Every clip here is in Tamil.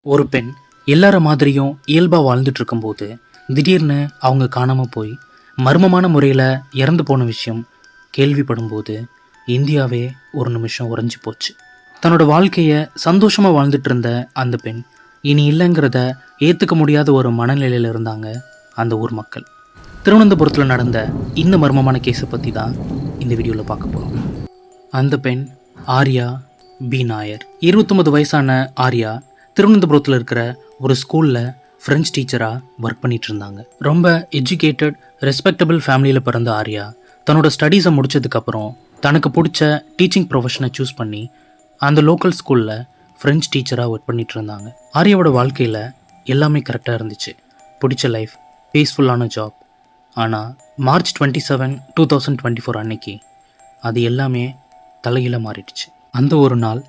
ஒரு பெண் எல்லார மாதிரியும் இயல்பாக வாழ்ந்துட்டு இருக்கும்போது திடீர்னு அவங்க காணாமல் போய் மர்மமான முறையில் இறந்து போன விஷயம் கேள்விப்படும்போது இந்தியாவே ஒரு நிமிஷம் உறைஞ்சி போச்சு. தன்னோட வாழ்க்கையை சந்தோஷமாக வாழ்ந்துட்டு இருந்த அந்த பெண் இனி இல்லைங்கிறத ஏற்றுக்க முடியாத ஒரு மனநிலையில் இருந்தாங்க அந்த ஊர் மக்கள். திருவனந்தபுரத்தில் நடந்த இந்த மர்மமான கேஸை பற்றி தான் இந்த வீடியோவில் பார்க்க போகிறோம். அந்த பெண் ஆர்யா பி நாயர். 29 வயசான ஆர்யா திருவனந்தபுரத்தில் இருக்கிற ஒரு ஸ்கூலில் ஃப்ரெஞ்ச் டீச்சராக ஒர்க் பண்ணிட்டு இருந்தாங்க. ரொம்ப எஜுகேட்டட் ரெஸ்பெக்டபிள் ஃபேமிலியில் பிறந்த ஆர்யா தன்னோட ஸ்டடீஸை முடிச்சதுக்கப்புறம் தனக்கு பிடிச்ச டீச்சிங் ப்ரொஃபஷனை சூஸ் பண்ணி அந்த லோக்கல் ஸ்கூலில் ஃப்ரெஞ்ச் டீச்சராக ஒர்க் பண்ணிட்டு இருந்தாங்க. ஆர்யாவோட வாழ்க்கையில் எல்லாமே கரெக்டாக இருந்துச்சு. பிடிச்ச லைஃப், பீஸ்ஃபுல்லான ஜாப். ஆனால் March 27, 2024 அன்னைக்கு அது எல்லாமே தலைகீழ மாறிடுச்சு. அந்த ஒரு நாள்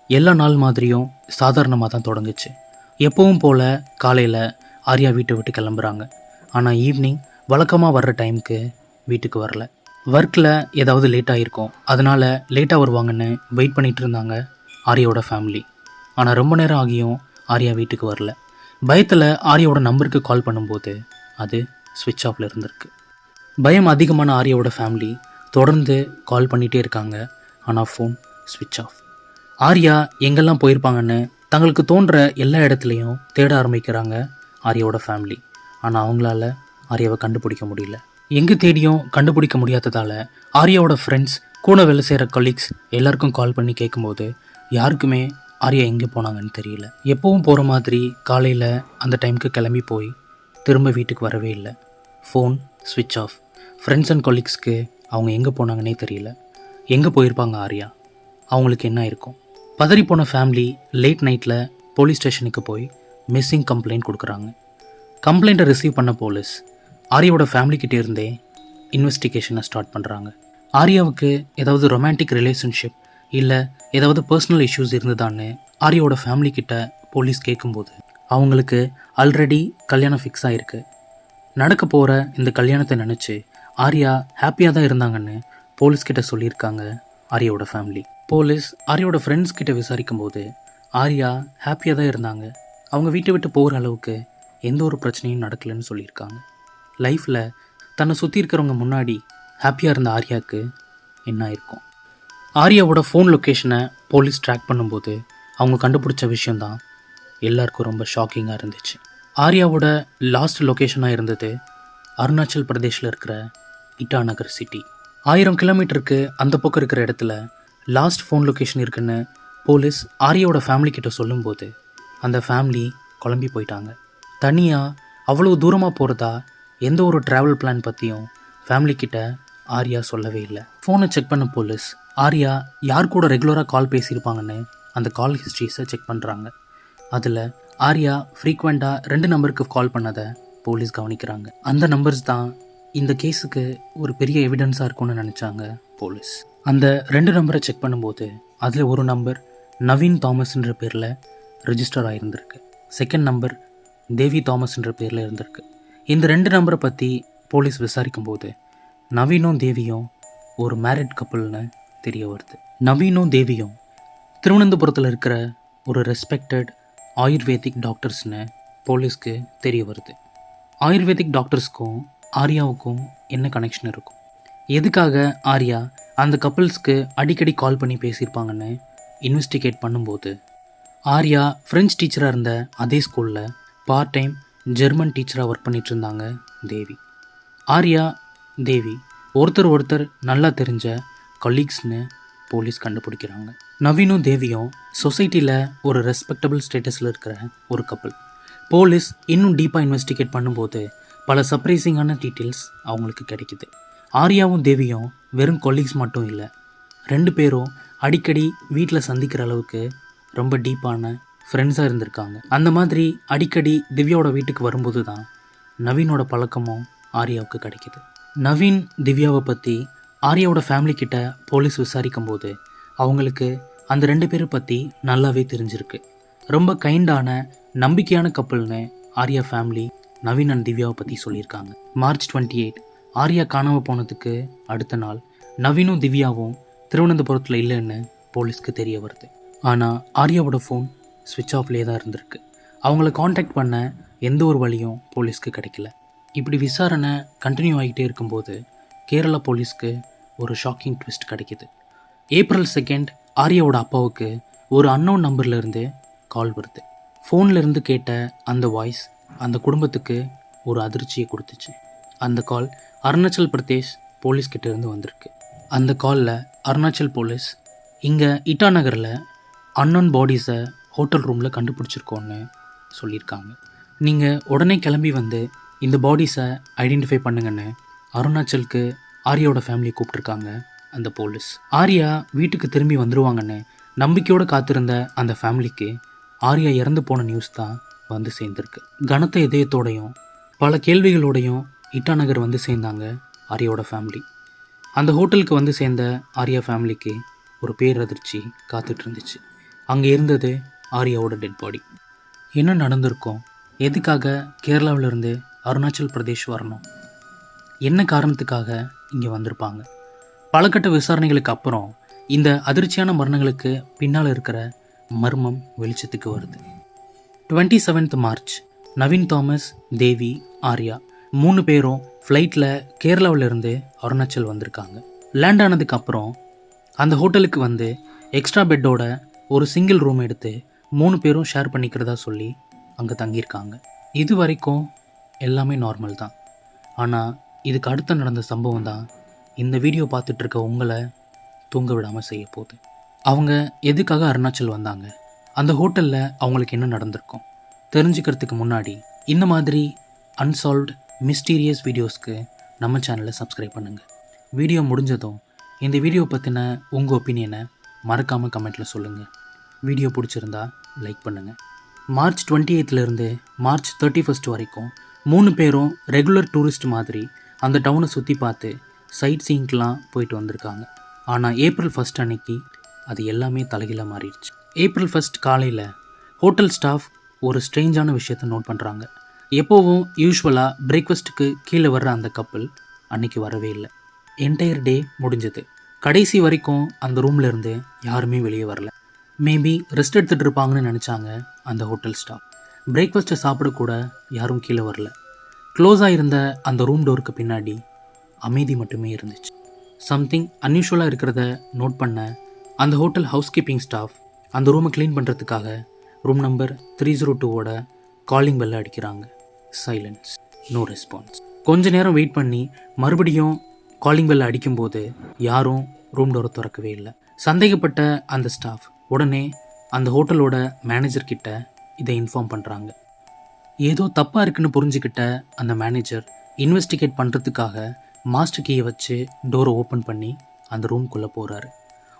எல்லா நாள் மாதிரியும் சாதாரணமாக தான் தொடங்குச்சு. எப்பவும் போல் காலையில் ஆர்யா வீட்டை விட்டு கிளம்புறாங்க. ஆனால் ஈவினிங் வழக்கமாக வர்ற டைமுக்கு வீட்டுக்கு வரல. ஒர்க்கில் ஏதாவது லேட் ஆகிருக்கும், அதனால் லேட்டாக வருவாங்கன்னு வெயிட் பண்ணிகிட்டு இருந்தாங்க ஆர்யாவோட ஃபேமிலி. ஆனால் ரொம்ப நேரம் ஆகியும் ஆர்யா வீட்டுக்கு வரல. பயத்தில் ஆர்யாவோட நம்பருக்கு கால் பண்ணும்போது அது ஸ்விட்ச் ஆஃபில் இருந்திருக்கு. பயம் அதிகமான ஆர்யாவோட ஃபேமிலி தொடர்ந்து கால் பண்ணிகிட்டே இருக்காங்க. ஆனால் ஃபோன் ஸ்விட்ச் ஆஃப். ஆர்யா எங்கெல்லாம் போயிருப்பாங்கன்னு தங்களுக்கு தோன்ற எல்லா இடத்துலையும் தேட ஆரம்பிக்கிறாங்க ஆர்யாவோட ஃபேமிலி. ஆனால் அவங்களால ஆர்யாவை கண்டுபிடிக்க முடியல. எங்கே தேடியும் கண்டுபிடிக்க முடியாததால் ஆர்யாவோட ஃப்ரெண்ட்ஸ், கூட வேலை செய்கிற கொலீக்ஸ் எல்லாருக்கும் கால் பண்ணி கேட்கும்போது யாருக்குமே ஆர்யா எங்கே போனாங்கன்னு தெரியல. எப்பவும் போகிற மாதிரி காலையில் அந்த டைமுக்கு கிளம்பி போய் திரும்ப வீட்டுக்கு வரவே இல்லை. ஃபோன் ஸ்விட்ச் ஆஃப். ஃப்ரெண்ட்ஸ் அண்ட் கொலீக்ஸ்க்கு அவங்க எங்கே போனாங்கன்னே தெரியல. எங்கே போயிருப்பாங்க ஆர்யா? அவங்களுக்கு என்ன இருக்கும்? பதறிப்போன ஃபேமிலி லேட் நைட்டில் போலீஸ் ஸ்டேஷனுக்கு போய் மிஸ்ஸிங் கம்ப்ளைண்ட் கொடுக்குறாங்க. கம்ப்ளைண்ட்டை ரிசீவ் பண்ண போலீஸ் ஆர்யாவோட ஃபேமிலிக்கிட்டே இருந்தே இன்வெஸ்டிகேஷனை ஸ்டார்ட் பண்ணுறாங்க. ஆர்யாவுக்கு ஏதாவது ரொமான்டிக் ரிலேஷன்ஷிப் இல்லை ஏதாவது பர்சனல் இஷ்யூஸ் இருந்ததான்னு ஆர்யாவோட ஃபேமிலிக்கிட்ட போலீஸ் கேட்கும்போது அவங்களுக்கு ஆல்ரெடி கல்யாணம் ஃபிக்ஸ் ஆகிருக்கு. நடக்க போகிற இந்த கல்யாணத்தை நினச்சி ஆர்யா ஹாப்பியாக தான் இருந்தாங்கன்னு போலீஸ்கிட்ட சொல்லியிருக்காங்க ஆர்யாவோட ஃபேமிலி. போலீஸ் ஆர்யாவோட ஃப்ரெண்ட்ஸ் கிட்ட விசாரிக்கும் போது ஆர்யா ஹாப்பியாக தான் இருந்தாங்க. அவங்க வீட்டை விட்டு போகிற அளவுக்கு எந்த ஒரு பிரச்சனையும் நடக்கலைன்னு சொல்லியிருக்காங்க. லைஃப்பில் தன்னை சுற்றி இருக்கிறவங்க முன்னாடி ஹாப்பியாக இருந்த ஆர்யாவுக்கு என்ன ஆயிருக்கும்? ஆர்யாவோட ஃபோன் லொக்கேஷனை போலீஸ் ட்ராக் பண்ணும்போது அவங்க கண்டுபிடிச்ச விஷயந்தான் எல்லாருக்கும் ரொம்ப ஷாக்கிங்காக இருந்துச்சு. ஆர்யாவோட லாஸ்ட் லொக்கேஷனாக இருந்தது அருணாச்சல் பிரதேஷில் இருக்கிற இட்டாநகர் சிட்டி. 1000 கிலோமீட்டருக்கு அந்த பக்கம் இருக்கிற இடத்துல லாஸ்ட் ஃபோன் லொக்கேஷன் இருக்குன்னு போலீஸ் ஆர்யாவோட ஃபேமிலி கிட்ட சொல்லும்போது அந்த ஃபேமிலி குழம்பி போயிட்டாங்க. தனியாக அவ்வளோ தூரமாக போகிறதா எந்த ஒரு ட்ராவல் பிளான் பற்றியும் ஃபேமிலி கிட்ட ஆர்யா சொல்லவே இல்லை. ஃபோனை செக் பண்ண போலீஸ் ஆர்யா யார் கூட ரெகுலராக கால் பேசியிருப்பாங்கன்னு அந்த கால் ஹிஸ்ட்ரிஸை செக் பண்ணுறாங்க. அதில் ஆர்யா ஃப்ரீக்வெண்ட்டாக 2 நம்பருக்கு கால் பண்ணதை போலீஸ் கவனிக்கிறாங்க. அந்த நம்பர்ஸ் தான் இந்த கேஸுக்கு ஒரு பெரிய எவிடன்ஸாக இருக்கும்னு நினச்சாங்க போலீஸ். அந்த 2 நம்பரை செக் பண்ணும்போது அதில் ஒரு நம்பர் நவீன் தாமஸ்ன்ற பேரில் ரிஜிஸ்டர் ஆகியிருந்திருக்கு. செகண்ட் நம்பர் தேவி தாமஸ்ன்ற பேரில் இருந்திருக்கு. இந்த 2 நம்பரை பற்றி போலீஸ் விசாரிக்கும்போது நவீனும் தேவியும் ஒரு மேரிட் கப்புள்னு தெரிய வருது. நவீனும் தேவியும் திருவனந்தபுரத்தில் இருக்கிற ஒரு ரெஸ்பெக்டட் ஆயுர்வேதிக் டாக்டர்ஸ்னு போலீஸ்க்கு தெரிய வருது. ஆயுர்வேதிக் டாக்டர்ஸ்க்கும் ஆர்யாவுக்கும் என்ன கனெக்ஷன் இருக்கும்? எதுக்காக ஆர்யா அந்த கப்புள்ஸ்க்கு அடிக்கடி கால் பண்ணி பேசியிருப்பாங்கன்னு இன்வெஸ்டிகேட் பண்ணும்போது ஆர்யா ஃப்ரெஞ்ச் டீச்சராக இருந்த அதே ஸ்கூலில் பார்ட் டைம் ஜெர்மன் டீச்சராக ஒர்க் பண்ணிகிட்டு இருந்தாங்க தேவி. ஆர்யா தேவி ஒருத்தர் நல்லா தெரிஞ்ச கொலீக்ஸ்னு போலீஸ் கண்டுபிடிக்கிறாங்க. நவீனும் தேவியும் சொசைட்டியில் ஒரு ரெஸ்பெக்டபிள் ஸ்டேட்டஸில் இருக்கிற ஒரு கப்புள். போலீஸ் இன்னும் டீப்பாக இன்வெஸ்டிகேட் பண்ணும்போது பல சர்ப்ரைசிங்கான டீட்டெயில்ஸ் அவங்களுக்கு கிடைக்குது. ஆர்யாவும் தேவியும் வெறும் கொலீக்ஸ் மட்டும் இல்லை, 2 பேரும் அடிக்கடி வீட்டில் சந்திக்கிற அளவுக்கு ரொம்ப டீப்பான ஃப்ரெண்ட்ஸாக இருந்திருக்காங்க. அந்த மாதிரி அடிக்கடி திவ்யாவோட வீட்டுக்கு வரும்போது தான் நவீனோட பழக்கமும் ஆர்யாவுக்கு கிடைக்கிது. நவீன் திவ்யாவை பற்றி ஆர்யாவோட ஃபேமிலி கிட்ட போலீஸ் விசாரிக்கும் போது அவங்களுக்கு அந்த 2 பேரை பற்றி நல்லாவே தெரிஞ்சிருக்கு. ரொம்ப கைண்டான நம்பிக்கையான கப்புள்னு ஆர்யா ஃபேமிலி நவீன் அண்ட் திவ்யாவை பற்றி சொல்லியிருக்காங்க. March 28 ஆர்யா காணாமல் போனதுக்கு அடுத்த நாள் நவீனும் திவ்யாவும் திருவனந்தபுரத்தில் இல்லைன்னு போலீஸ்க்கு தெரிய வருது. ஆனால் ஆர்யாவோட ஃபோன் ஸ்விட்ச் ஆஃப்லேயே தான் இருந்திருக்கு. அவங்கள காண்டாக்ட் பண்ண எந்த ஒரு வழியும் போலீஸ்க்கு கிடைக்கல. இப்படி விசாரணை கண்டினியூ ஆகிட்டே இருக்கும்போது கேரளா போலீஸ்க்கு ஒரு ஷாக்கிங் ட்விஸ்ட் கிடைக்கிது. ஏப்ரல் 2 ஆர்யாவோட அப்பாவுக்கு ஒரு அன்னோன் நம்பர்லேருந்து கால் வருது. ஃபோனில் இருந்து கேட்ட அந்த வாய்ஸ் அந்த குடும்பத்துக்கு ஒரு அதிர்ச்சியை கொடுத்துச்சு. அந்த கால் அருணாச்சல் பிரதேஷ் போலீஸ்கிட்ட இருந்து வந்திருக்கு. அந்த காலில் அருணாச்சல் போலீஸ் இங்கே இட்டா நகரில் அன்னோன் பாடிஸை ஹோட்டல் ரூமில் கண்டுபிடிச்சிருக்கோன்னு சொல்லியிருக்காங்க. நீங்கள் உடனே கிளம்பி வந்து இந்த பாடிஸை ஐடென்டிஃபை பண்ணுங்கன்னு அருணாச்சலுக்கு ஆர்யாவோட ஃபேமிலியை கூப்பிட்ருக்காங்க அந்த போலீஸ். ஆர்யா வீட்டுக்கு திரும்பி வந்துடுவாங்கன்னு நம்பிக்கையோடு காத்திருந்த அந்த ஃபேமிலிக்கு ஆர்யா இறந்து போன நியூஸ் தான் வந்து சேர்ந்துருக்கு. கனத்த இதயத்தோடையும் பல கேள்விகளோடையும் இட்டா நகர் வந்து சேர்ந்தாங்க ஆர்யாவோட ஃபேமிலி. அந்த ஹோட்டலுக்கு வந்து சேர்ந்த ஆர்யா ஃபேமிலிக்கு ஒரு பேரதிர்ச்சி காத்துட்டு இருந்துச்சு. அங்கே இருந்தது ஆர்யாவோட டெட் பாடி. என்ன நடந்திருக்கும்? எதுக்காக கேரளாவிலிருந்து அருணாச்சல் பிரதேஷ் வரணும்? என்ன காரணத்துக்காக இங்கே வந்திருப்பாங்க? பலகட்ட விசாரணைகளுக்கு அப்புறம் இந்த அதிர்ச்சியான மரணங்களுக்கு பின்னால் இருக்கிற மர்மம் வெளிச்சத்துக்கு வருது. 27 மார்ச் நவீன் தாமஸ், தேவி, ஆர்யா 3 பேரும் ஃப்ளைட்டில் கேரளாவிலிருந்து அருணாச்சல் வந்திருக்காங்க. லேண்ட் ஆனதுக்கப்புறம் அந்த ஹோட்டலுக்கு வந்து எக்ஸ்ட்ரா பெட்டோட ஒரு சிங்கிள் ரூம் எடுத்து 3 பேரும் ஷேர் பண்ணிக்கிறதா சொல்லி அங்கே தங்கியிருக்காங்க. இது வரைக்கும் எல்லாமே நார்மல் தான். ஆனால் இதுக்கு அடுத்து நடந்த சம்பவம் தான் இந்த வீடியோ பார்த்துட்ருக்க உங்களை தூங்க விடாமல் செய்ய போகுது. அவங்க எதுக்காக அருணாச்சல் வந்தாங்க? அந்த ஹோட்டலில் அவங்களுக்கு என்ன நடந்திருக்கும்? தெரிஞ்சுக்கிறதுக்கு முன்னாடி இந்த மாதிரி அன்சால்வ்டு மிஸ்டீரியஸ் வீடியோஸ்க்கு நம்ம சேனலை சப்ஸ்கிரைப் பண்ணுங்கள். வீடியோ முடிஞ்சதும் இந்த வீடியோ பற்றின உங்கள் ஒப்பீனியனை மறக்காமல் கமெண்ட்டில் சொல்லுங்கள். வீடியோ பிடிச்சிருந்தா லைக் பண்ணுங்கள். மார்ச் 28 மார்ச் 31 வரைக்கும் 3 பேரும் ரெகுலர் டூரிஸ்ட் மாதிரி அந்த டவுனை சுற்றி பார்த்து சைட் சீங்க்கெலாம் போயிட்டு வந்திருக்காங்க. ஆனால் ஏப்ரல் 1 அன்னைக்கு அது எல்லாமே தலைகீழாக மாறிடுச்சு. ஏப்ரல் 1 காலையில் ஹோட்டல் ஸ்டாஃப் ஒரு ஸ்ட்ரேஞ்சான விஷயத்தை நோட் பண்ணுறாங்க. எப்போவும் யூஸ்வலாக பிரேக்ஃபாஸ்ட்டுக்கு கீழே வர்ற அந்த கப்பல் அன்னைக்கு வரவே இல்லை. என்டையர் டே முடிஞ்சது. கடைசி வரைக்கும் அந்த ரூமில் இருந்து யாருமே வெளியே வரல. மேபி ரெஸ்ட் எடுத்துகிட்டு இருப்பாங்கன்னு நினச்சாங்க அந்த ஹோட்டல் ஸ்டாஃப். பிரேக்ஃபாஸ்ட்டை சாப்பிடக்கூட யாரும் கீழே வரல. க்ளோஸாக இருந்த அந்த ரூம் டோருக்கு பின்னாடி அமைதி மட்டுமே இருந்துச்சு. சம்திங் அன்யூஷுவலாக இருக்கிறத நோட் பண்ண அந்த ஹோட்டல் ஹவுஸ் கீப்பிங் ஸ்டாஃப் அந்த ரூமை க்ளீன் பண்ணுறதுக்காக ரூம் நம்பர் 302ஓட காலிங் பெல்லை அடிக்கிறாங்க. Silence, no response. கொஞ்ச நேரம் வெயிட் பண்ணி மறுபடியும் காலிங் பெல்லை அடிக்கும்போது யாரும் ரூம் டோரை திறக்கவே இல்லை. சந்தேகப்பட்ட அந்த ஸ்டாஃப் உடனே அந்த ஹோட்டலோட மேனேஜர்கிட்ட இதை இன்ஃபார்ம் பண்ணுறாங்க. ஏதோ தப்பாக இருக்குன்னு புரிஞ்சுக்கிட்ட அந்த மேனேஜர் இன்வெஸ்டிகேட் பண்ணுறதுக்காக மாஸ்டர் கீயை வச்சு டோரை ஓப்பன் பண்ணி அந்த ரூம்குள்ளே போகிறாரு.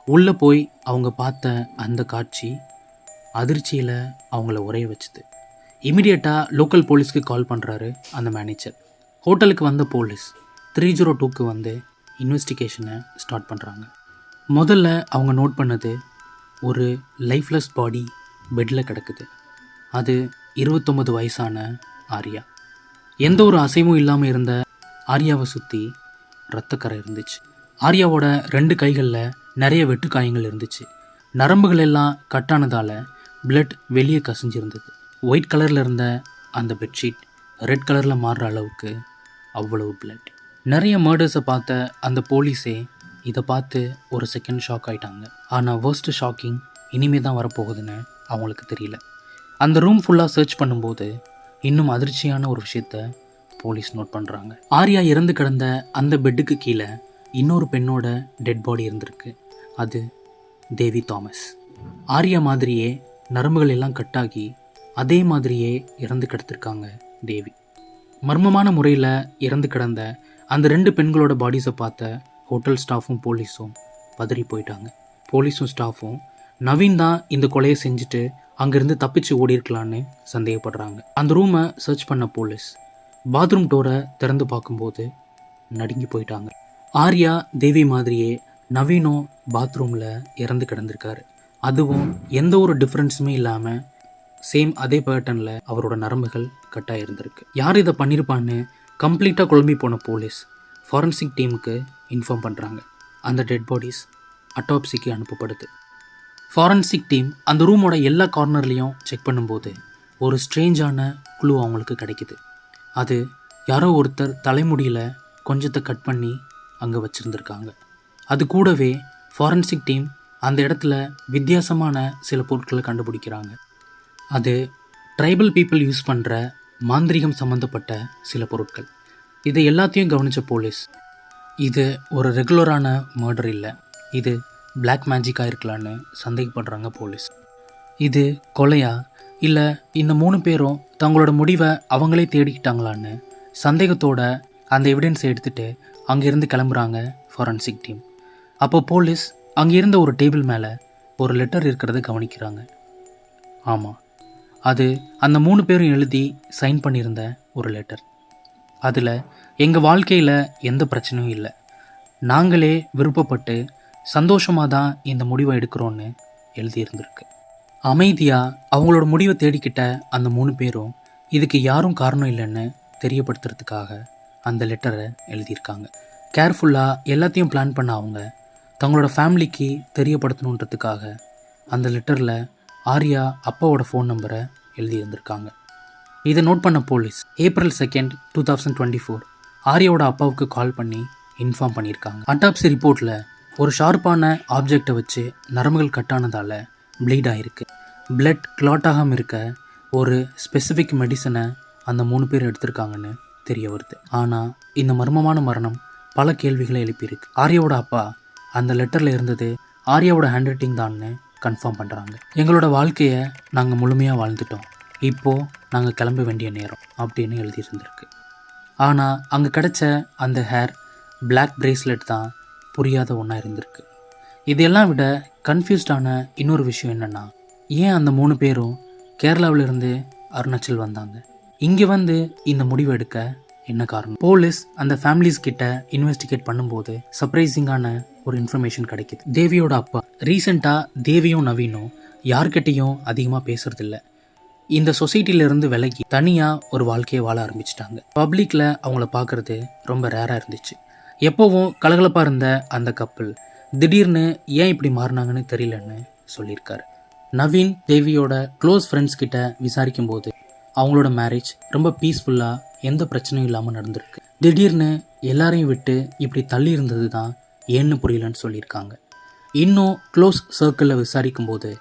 உள்ளே போய் அவங்க பார்த்த அந்த காட்சி அதிர்ச்சியில் அவங்கள உரைய வச்சுது. இமிடியேட்டாக லோக்கல் போலீஸ்க்கு கால் பண்ணுறாரு அந்த மேனேஜர். ஹோட்டலுக்கு வந்த போலீஸ் 302க்கு வந்து இன்வெஸ்டிகேஷனை ஸ்டார்ட் பண்ணுறாங்க. முதல்ல அவங்க நோட் பண்ணது ஒரு லைஃப்லெஸ் பாடி பெட்டில் கிடக்குது. அது 29 வயசான ஆர்யா. எந்த ஒரு அசைவும் இல்லாமல் இருந்த ஆர்யாவை சுற்றி இரத்தக்கரை இருந்துச்சு. ஆர்யாவோட 2 கைகளில் நிறைய வெட்டுக்காயங்கள் இருந்துச்சு. நரம்புகள் எல்லாம் கட்டானதால் பிளட் வெளியே கசிஞ்சிருந்தது. ஒயிட் கலரில் இருந்த அந்த பெட்ஷீட் ரெட் கலரில் மாறுற அளவுக்கு அவ்வளவு பிளட். நிறைய மர்டர்ஸை பார்த்த அந்த போலீஸே இதை பார்த்து ஒரு செகண்ட் ஷாக் ஆகிட்டாங்க. ஆனால் வர்ஸ்ட் ஷாக்கிங் இனிமே தான் வரப்போகுதுன்னு அவங்களுக்கு தெரியல. அந்த ரூம் ஃபுல்லாக சர்ச் பண்ணும்போது இன்னும் அதிர்ச்சியான ஒரு விஷயத்த போலீஸ் நோட் பண்ணுறாங்க. ஆர்யா இறந்து கிடந்த அந்த பெட்டுக்கு கீழே இன்னொரு பெண்ணோட டெட் பாடி இருந்திருக்கு. அது தேவி தாமஸ். ஆர்யா மாதிரியே நரம்புகள் எல்லாம் கட்டாகி அதே மாதிரியே இறந்து கிடத்திருக்காங்க தேவி. மர்மமான முறையில் இறந்து கிடந்த அந்த 2 பெண்களோட பாடிஸை பார்த்த ஹோட்டல் ஸ்டாஃபும் போலீஸும் பதறி போயிட்டாங்க. போலீஸும் ஸ்டாஃபும் நவீன் தான் இந்த கொலையை செஞ்சுட்டு அங்கேருந்து தப்பிச்சு ஓடி இருக்கலான்னு சந்தேகப்படுறாங்க. அந்த ரூமை சர்ச் பண்ண போலீஸ் பாத்ரூம் டோரை திறந்து பார்க்கும்போது நடுங்கி போயிட்டாங்க. ஆர்யா தேவி மாதிரியே நவீனும் பாத்ரூமில் இறந்து கிடந்திருக்காரு. அதுவும் எந்த ஒரு டிஃப்ரென்ஸுமே இல்லாமல் சேம் அதே பேட்டர்னில் அவரோட நரம்புகள் கட்டாக இருந்திருக்கு. யார் இதை பண்ணியிருப்பான்னு கம்ப்ளீட்டாக குழம்பி போன போலீஸ் ஃபாரன்சிக் டீமுக்கு இன்ஃபார்ம் பண்ணுறாங்க. அந்த டெட் பாடிஸ் அட்டாப்சிக்கு அனுப்பப்படுது. ஃபாரன்சிக் டீம் அந்த ரூமோட எல்லா கார்னர்லேயும் செக் பண்ணும்போது ஒரு ஸ்ட்ரேஞ்சான க்ளூ அவங்களுக்கு கிடைக்குது. அது யாரோ ஒருத்தர் தலைமுடியில் கொஞ்சத்தை கட் பண்ணி அங்கே வச்சுருந்துருக்காங்க. அது கூடவே ஃபாரன்சிக் டீம் அந்த இடத்துல வித்தியாசமான சில பொருட்களை கண்டுபிடிக்கிறாங்க. அது ட்ரைபல் பீப்புள் யூஸ் பண்ணுற மாந்திரிகம் சம்மந்தப்பட்ட சில பொருட்கள். இதை எல்லாத்தையும் கவனித்த போலீஸ், இது ஒரு ரெகுலரான மர்டர் இல்லை, இது பிளாக் மேஜிக்காக இருக்கலான்னு சந்தேகப்படுறாங்க போலீஸ். இது கொலையா இல்லை இந்த 3 பேரும் தங்களோட முடிவை அவங்களே தேடிக்கிட்டாங்களான்னு சந்தேகத்தோட அந்த எவிடன்ஸை எடுத்துகிட்டு அங்கேருந்து கிளம்புறாங்க ஃபாரன்சிக் டீம். அப்போ போலீஸ் அங்கே இருந்த ஒரு டேபிள் மேலே ஒரு லெட்டர் இருக்கிறத கவனிக்கிறாங்க. ஆமாம், அது அந்த 3 பேரும் எழுதி சைன் பண்ணியிருந்த ஒரு லெட்டர். அதில் எங்கள் வாழ்க்கையில் எந்த பிரச்சனையும் இல்லை, நாங்களே விருப்பப்பட்டு சந்தோஷமாக தான் இந்த முடிவை எடுக்கிறோன்னு எழுதியிருந்திருக்கு. அமைதியாக அவங்களோட முடிவை தேடிக்கிட்ட அந்த 3 பேரும் இதுக்கு யாரும் காரணம் இல்லைன்னு தெரியப்படுத்துறதுக்காக அந்த லெட்டரை எழுதியிருக்காங்க. கேர்ஃபுல்லாக எல்லாத்தையும் பிளான் பண்ண அவங்க தங்களோட ஃபேமிலிக்கு தெரியப்படுத்தணுன்றதுக்காக அந்த லெட்டரில் ஆர்யா அப்பாவோட ஃபோன் நம்பரை எழுதியிருந்திருக்காங்க. இதை நோட் பண்ண போலீஸ் April 2, 2024 ஆர்யாவோட அப்பாவுக்கு கால் பண்ணி இன்ஃபார்ம் பண்ணியிருக்காங்க. அட்டாப்சி ரிப்போர்ட்டில் ஒரு ஷார்ப்பான ஆப்ஜெக்டை வச்சு நரம்புகள் கட்டானதால் ப்ளீட் ஆகிருக்கு. பிளட் கிளாட் ஆகாமல் இருக்க ஒரு ஸ்பெசிஃபிக் மெடிசனை அந்த 3 பேர் எடுத்திருக்காங்கன்னு தெரிய வருது. ஆனால் இந்த மர்மமான மரணம் பல கேள்விகளை எழுப்பியிருக்கு. ஆர்யாவோட அப்பா அந்த லெட்டரில் இருந்தது ஆர்யாவோட ஹேண்ட் ரைட்டிங் தான்னு கன்ஃபார்ம் பண்ணுறாங்க. எங்களோட வாழ்க்கையை நாங்கள் முழுமையாக வாழ்ந்துட்டோம், இப்போது நாங்கள் கிளம்ப வேண்டிய நேரம் அப்படின்னு எழுதியிருந்திருக்கு. ஆனால் அங்கே கிடைச்ச அந்த ஹேர் பிளாக் பிரேஸ்லெட் தான் புரியாத ஒன்றா இருந்திருக்கு. இதெல்லாம் விட கன்ஃபியூஸ்டான இன்னொரு விஷயம் என்னென்னா, ஏன் அந்த 3 பேரும் கேரளாவிலிருந்து அருணாச்சல் வந்தாங்க, இங்கே வந்து இந்த முடிவு எடுக்க என்ன காரணம்? போலீஸ் அந்த ஃபேமிலிஸ் கிட்ட இன்வெஸ்டிகேட் பண்ணும்போது சர்ப்ரைசிங்கான ஒரு இன்ஃபர்மேஷன் கிடைக்கிது. தேவியோட அப்பா ரீசெண்டாக தேவியும் நவீனும் யார்கிட்டையும் அதிகமாக பேசுறதில்ல, இந்த சொசைட்டிலேருந்து விலகி தனியாக ஒரு வாழ்க்கையை வாழ ஆரம்பிச்சிட்டாங்க. பப்ளிக்கில் அவங்கள பார்க்குறது ரொம்ப ரேராக இருந்துச்சு. எப்போவும் கலகலப்பாக இருந்த அந்த கப்பல் திடீர்னு ஏன் இப்படி மாறினாங்கன்னு தெரியலன்னு சொல்லியிருக்காரு. நவீன் தேவியோட க்ளோஸ் ஃப்ரெண்ட்ஸ் கிட்ட விசாரிக்கும் போது அவங்களோட மேரேஜ் ரொம்ப பீஸ்ஃபுல்லாக எந்த பிரச்சனையும் இல்லாமல் நடந்திருக்கு. திடீர்னு எல்லாரையும் விட்டு இப்படி தள்ளி இருந்தது தான் ஏன்னு புரியலன்னு சொல்லியிருக்காங்க. இன்னும் க்ளோஸ் சர்க்கிளில் விசாரிக்கும் போது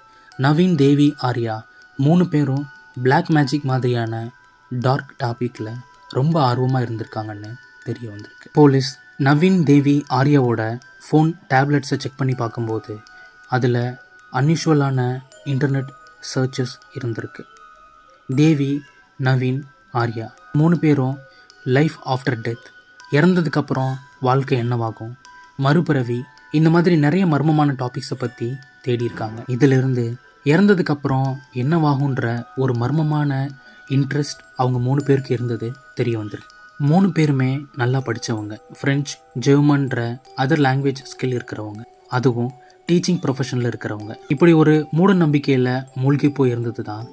நவீன், தேவி, ஆர்யா 3 பேரும் பிளாக் மேஜிக் மாதிரியான டார்க் டாப்பிக்கில் ரொம்ப ஆர்வமாக இருந்திருக்காங்கன்னு தெரிய வந்திருக்கு. போலீஸ் நவீன், தேவி, ஆர்யாவோட ஃபோன் டேப்லெட்ஸை செக் பண்ணி பார்க்கும்போது அதில் அன்யூஷுவலான இன்டர்நெட் சர்ச்சஸ் இருந்திருக்கு. தேவி, நவீன், ஆர்யா 3 பேரும் லைஃப் ஆஃப்டர் டெத், இறந்ததுக்கப்புறம் வாழ்க்கை என்னவாகும், மறுபிறவி, இந்த மாதிரி நிறைய மர்மமான டாபிக்ஸை பற்றி தேடியிருக்காங்க. இதிலிருந்து இறந்ததுக்கப்புறம் என்னவாகுன்ற ஒரு மர்மமான இன்ட்ரெஸ்ட் அவங்க 3 பேருக்கு இருந்தது தெரிய வந்துருக்கு. 3 பேருமே நல்லா படித்தவங்க, ஃப்ரெஞ்ச், ஜெர்மன்ற அதர் லாங்குவேஜ் ஸ்கில் இருக்கிறவங்க, அதுவும் டீச்சிங் ப்ரொஃபஷனில் இருக்கிறவங்க. இப்படி ஒரு மூட நம்பிக்கையில் மூழ்கி போய் இருந்தது தான்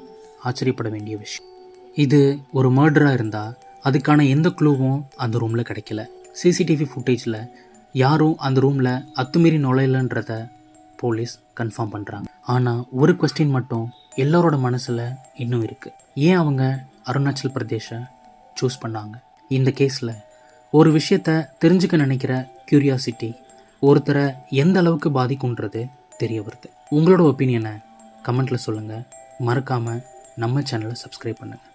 ஆச்சரியப்பட வேண்டிய விஷயம். இது ஒரு மர்டராக இருந்தால் அதுக்கான எந்த க்ளூவும் அந்த ரூமில் கிடைக்கல. சிசிடிவி ஃபுட்டேஜில் யாரும் அந்த ரூமில் அத்துமீறி நுழையலன்றத போலீஸ் கன்ஃபார்ம் பண்ணுறாங்க. ஆனால் ஒரு கொஸ்டின் மட்டும் எல்லோரோட மனசில் இன்னும் இருக்குது. ஏன் அவங்க அருணாச்சல் பிரதேஷை சூஸ் பண்ணாங்க? இந்த கேஸில் ஒரு விஷயத்தை தெரிஞ்சுக்க நினைக்கிற க்யூரியாசிட்டி ஒருத்தரை எந்த அளவுக்கு பாதிக்கும்ன்றது தெரிய வருது. உங்களோட ஒப்பீனியனை கமெண்ட்டில் சொல்லுங்கள். மறக்காமல் நம்ம சேனலை சப்ஸ்கிரைப் பண்ணுங்கள்.